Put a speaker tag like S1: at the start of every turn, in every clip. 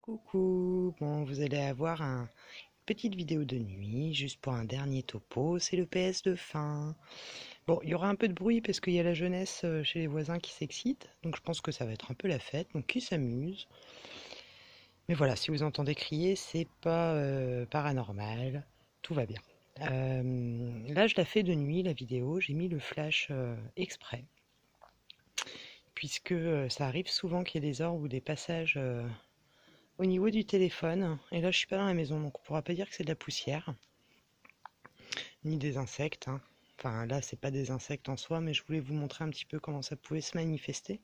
S1: Coucou, bon, vous allez avoir une petite vidéo de nuit, juste pour un dernier topo, c'est le PS de fin. Bon, il y aura un peu de bruit parce qu'il y a la jeunesse chez les voisins qui s'excite, donc je pense que ça va être un peu la fête, donc qui s'amuse. Mais voilà, si vous entendez crier, c'est pas paranormal, tout va bien. Là, je la fais de nuit, la vidéo, j'ai mis le flash exprès, puisque ça arrive souvent qu'il y ait des orbes ou des passages au niveau du téléphone, et là je suis pas dans la maison, donc on pourra pas dire que c'est de la poussière, ni des insectes, hein. Enfin là c'est pas des insectes en soi, mais je voulais vous montrer un petit peu comment ça pouvait se manifester.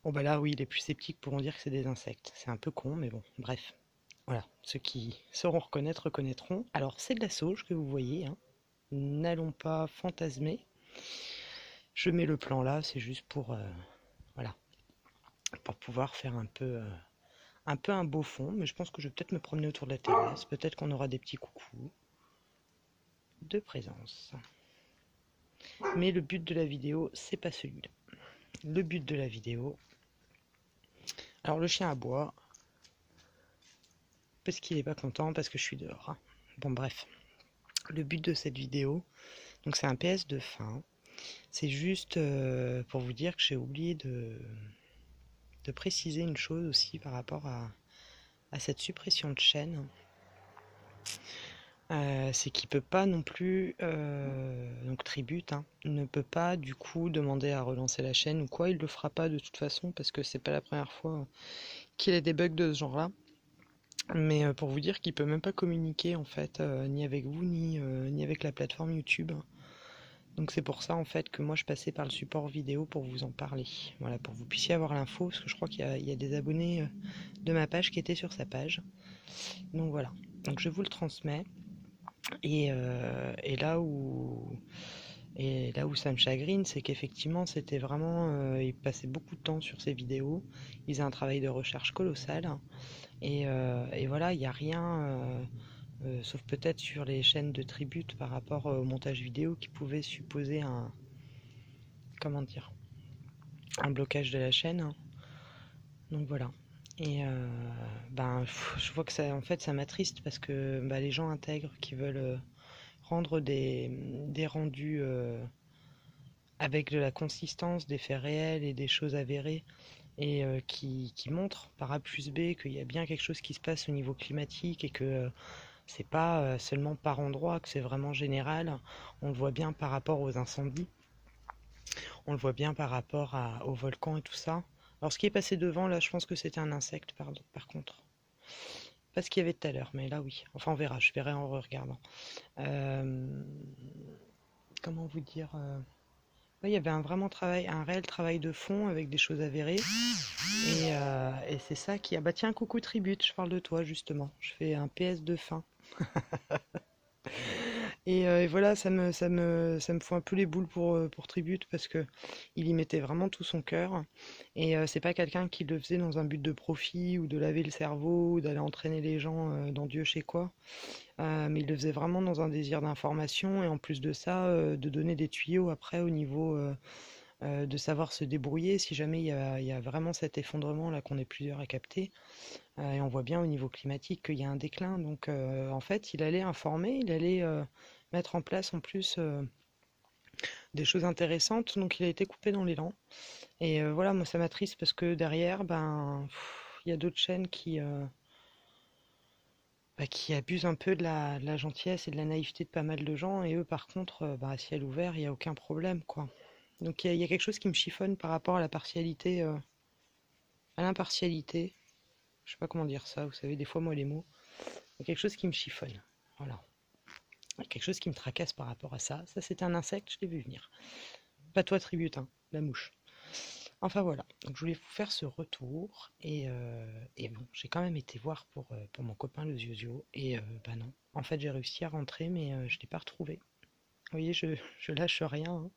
S1: Bon bah là oui, les plus sceptiques pourront dire que c'est des insectes. C'est un peu con, mais bon, bref. Voilà, ceux qui sauront reconnaître, reconnaîtront. Alors c'est de la sauge que vous voyez, hein. N'allons pas fantasmer. Je mets le plan là, c'est juste pour, voilà, pour pouvoir faire un peu un beau fond, mais je pense que je vais peut-être me promener autour de la terrasse, peut-être qu'on aura des petits coucous de présence. Mais le but de la vidéo, c'est pas celui-là. Le but de la vidéo... Alors le chien aboie, parce qu'il est pas content, parce que je suis dehors, hein. Bon bref, le but de cette vidéo, donc c'est un PS de fin. C'est juste pour vous dire que j'ai oublié de préciser une chose aussi par rapport à cette suppression de chaîne. C'est qu'il peut pas non plus, donc Tribute, hein, ne peut pas du coup demander à relancer la chaîne ou quoi, il le fera pas de toute façon parce que c'est pas la première fois qu'il a des bugs de ce genre-là. Mais pour vous dire qu'il peut même pas communiquer en fait, ni avec vous ni avec la plateforme YouTube. Donc c'est pour ça en fait que moi je passais par le support vidéo pour vous en parler. Voilà, pour que vous puissiez avoir l'info, parce que je crois qu'il y a des abonnés de ma page qui étaient sur sa page. Donc voilà. Donc je vous le transmets. Et là où ça me chagrine, c'est qu'effectivement, c'était vraiment, il passait beaucoup de temps sur ces vidéos. Il faisait un travail de recherche colossal. Et voilà, il n'y a rien, sauf peut-être sur les chaînes de Tribute par rapport au montage vidéo qui pouvait supposer comment dire, un blocage de la chaîne. Donc voilà. Et je vois que ça, en fait, ça m'attriste parce que les gens intègres qui veulent rendre des rendus avec de la consistance, des faits réels et des choses avérées, et qui montrent par A plus B qu'il y a bien quelque chose qui se passe au niveau climatique et que c'est pas seulement par endroit, que c'est vraiment général. On le voit bien par rapport aux incendies, on le voit bien par rapport aux volcans et tout ça. Alors ce qui est passé devant, là, je pense que c'était un insecte, par contre. Pas ce qu'il y avait tout à l'heure, mais là oui. Enfin on verra, je verrai en regardant. Euh, comment vous dire ouais, il y avait un réel travail de fond avec des choses avérées. Et c'est ça qui a... Bah tiens, coucou Tribute, je parle de toi justement. Je fais un PS de fin. Et voilà, ça me fout un peu les boules pour Tribute parce que il y mettait vraiment tout son cœur. Et c'est pas quelqu'un qui le faisait dans un but de profit ou de laver le cerveau ou d'aller entraîner les gens dans Dieu sait quoi. Mais il le faisait vraiment dans un désir d'information et en plus de ça, de donner des tuyaux après au niveau de savoir se débrouiller si jamais il y a vraiment cet effondrement là qu'on est plusieurs à capter. Et on voit bien au niveau climatique qu'il y a un déclin. Donc en fait, il allait informer, il allait mettre en place en plus des choses intéressantes. Donc il a été coupé dans l'élan. Et voilà, moi ça m'attriste parce que derrière, il y a d'autres chaînes qui abusent un peu de la gentillesse et de la naïveté de pas mal de gens. Et eux, par contre, à ciel ouvert, il n'y a aucun problème, quoi. Donc il y a quelque chose qui me chiffonne par rapport à la partialité, à l'impartialité. Je sais pas comment dire ça, vous savez, des fois moi les mots. Il y a quelque chose qui me chiffonne. Voilà. Il y a quelque chose qui me tracasse par rapport à ça. Ça c'est un insecte, je l'ai vu venir. Pas toi Tribute, hein, la mouche. Enfin voilà, donc je voulais vous faire ce retour et bon, j'ai quand même été voir pour mon copain le Ziozio et bah non, en fait j'ai réussi à rentrer mais je l'ai pas retrouvé. Vous voyez, je lâche rien, hein.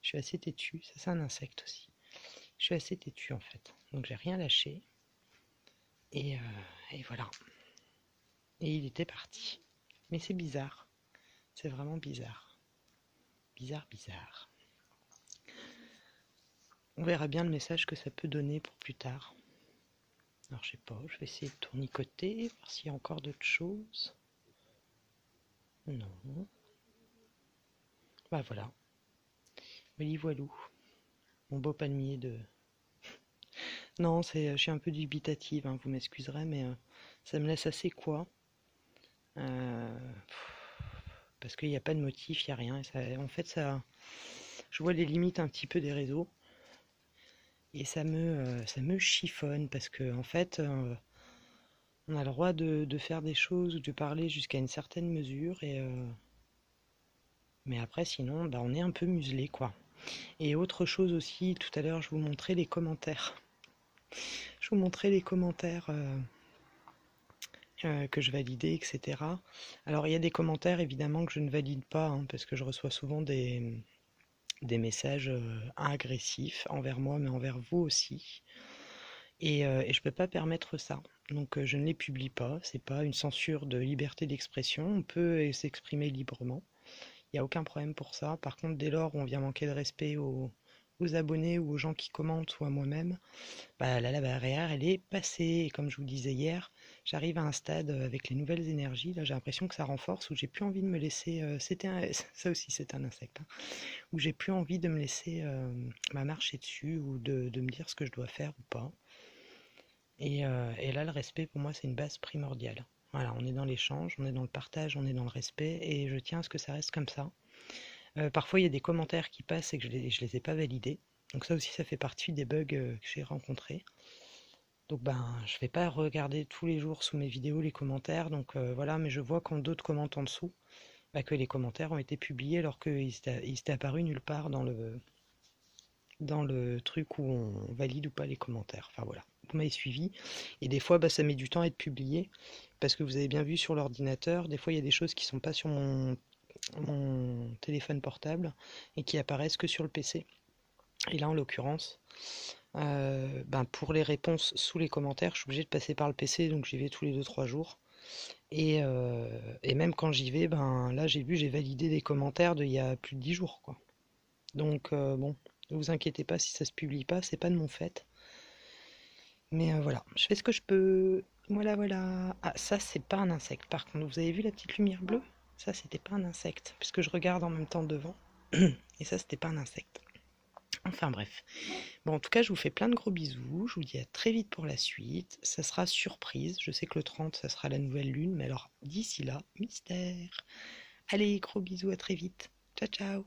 S1: Je suis assez têtu, ça c'est un insecte aussi. Je suis assez têtu en fait, donc j'ai rien lâché et, et voilà. Et il était parti. Mais c'est bizarre, c'est vraiment bizarre. Bizarre, bizarre. On verra bien le message que ça peut donner pour plus tard. Alors je sais pas, je vais essayer de tournicoter, voir s'il y a encore d'autres choses. Non. Bah voilà. Voilà, voilou. Mon beau palmier de... Non, je suis un peu dubitative, hein, vous m'excuserez, mais ça me laisse assez quoi. Parce qu'il n'y a pas de motif, il n'y a rien. En fait, je vois les limites un petit peu des réseaux. Et ça me chiffonne parce que en fait, on a le droit de faire des choses ou de parler jusqu'à une certaine mesure. Mais après, sinon, bah, on est un peu muselé, quoi. Et autre chose aussi, tout à l'heure, je vous montrais les commentaires. Je vous montrais les commentaires que je validais, etc. Alors, il y a des commentaires, évidemment, que je ne valide pas, hein, parce que je reçois souvent des messages agressifs envers moi, mais envers vous aussi. Et je ne peux pas permettre ça. Donc, je ne les publie pas. C'est pas une censure de liberté d'expression. On peut s'exprimer librement. Il n'y a aucun problème pour ça. Par contre, dès lors où on vient manquer de respect aux abonnés ou aux gens qui commentent ou à moi-même, bah là, la barrière, elle est passée. Et comme je vous disais hier, j'arrive à un stade avec les nouvelles énergies. Là, j'ai l'impression que ça renforce, où j'ai plus envie de me laisser. Ça aussi, c'est un insecte. Hein, où j'ai plus envie de me laisser marcher dessus ou de me dire ce que je dois faire ou pas. Et là, le respect, pour moi, c'est une base primordiale. Voilà, on est dans l'échange, on est dans le partage, on est dans le respect, et je tiens à ce que ça reste comme ça. Parfois, il y a des commentaires qui passent et que je les ai pas validés. Donc ça aussi, ça fait partie des bugs que j'ai rencontrés. Donc je vais pas regarder tous les jours sous mes vidéos les commentaires. Donc voilà, mais je vois quand d'autres commentent en dessous, que les commentaires ont été publiés alors qu'ils étaient apparus nulle part dans le truc où on valide ou pas les commentaires. Enfin voilà, vous m'avez suivi. Et des fois, ça met du temps à être publié. Parce que vous avez bien vu sur l'ordinateur, des fois il y a des choses qui sont pas sur mon téléphone portable et qui apparaissent que sur le PC. Et là, en l'occurrence, pour les réponses sous les commentaires, je suis obligé de passer par le PC, donc j'y vais tous les 2-3 jours. Et même quand j'y vais, là j'ai validé des commentaires d'il y a plus de 10 jours, quoi. Donc bon, ne vous inquiétez pas si ça se publie pas, c'est pas de mon fait. Mais voilà, je fais ce que je peux. Voilà, voilà. Ah, ça, c'est pas un insecte. Par contre, vous avez vu la petite lumière bleue? Ça, c'était pas un insecte, puisque je regarde en même temps devant. Et ça, c'était pas un insecte. Enfin bref. Bon, en tout cas, je vous fais plein de gros bisous. Je vous dis à très vite pour la suite. Ça sera surprise. Je sais que le 30, ça sera la nouvelle lune. Mais alors, d'ici là, mystère. Allez, gros bisous, à très vite. Ciao, ciao.